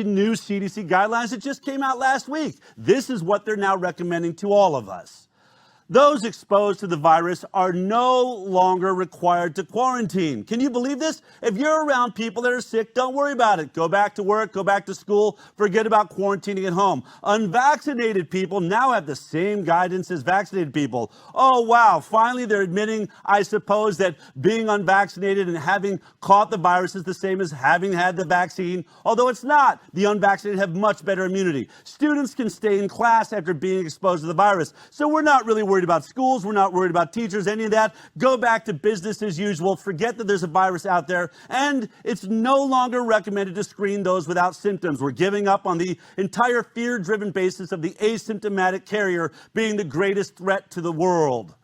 the new CDC guidelines that just came out last week. This is what they're now recommending to all of us. Those exposed to the virus are no longer required to quarantine. Can you believe this? If you're around people that are sick, don't worry about it. Go back to work, go back to school, forget about quarantining at home. Unvaccinated people now have the same guidance as vaccinated people. Oh, wow. Finally, they're admitting, I suppose, that being unvaccinated and having caught the virus is the same as having had the vaccine, although it's not. The unvaccinated have much better immunity. Students can stay in class after being exposed to the virus. So we're not really worried about schools, we're not worried about teachers, any of that. Go back to business as usual. Forget that there's a virus out there. And it's no longer recommended to screen those without symptoms. We're giving up on the entire fear-driven basis of the asymptomatic carrier being the greatest threat to the world.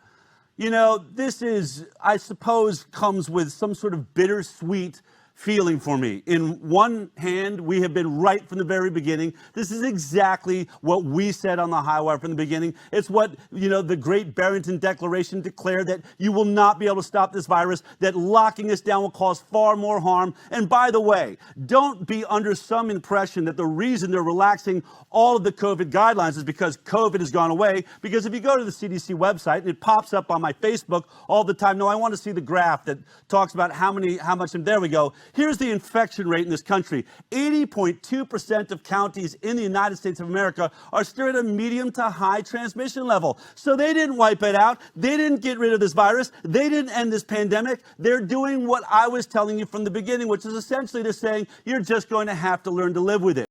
You know, this is, I suppose, comes with some sort of bittersweet feeling for me. In one hand, we have been right from the very beginning. This is exactly what we said on the Highwire from the beginning. It's what, the great Barrington Declaration declared, that you will not be able to stop this virus, that locking us down will cause far more harm. And by the way, don't be under some impression that the reason they're relaxing all of the COVID guidelines is because COVID has gone away. Because if you go to the CDC website, and it pops up on my Facebook all the time. No, I want to see the graph that talks about how much, and there we go. Here's the infection rate in this country. 80.2% of counties in the United States of America are still at a medium to high transmission level. So they didn't wipe it out. They didn't get rid of this virus. They didn't end this pandemic. They're doing what I was telling you from the beginning, which is essentially they're saying you're just going to have to learn to live with it.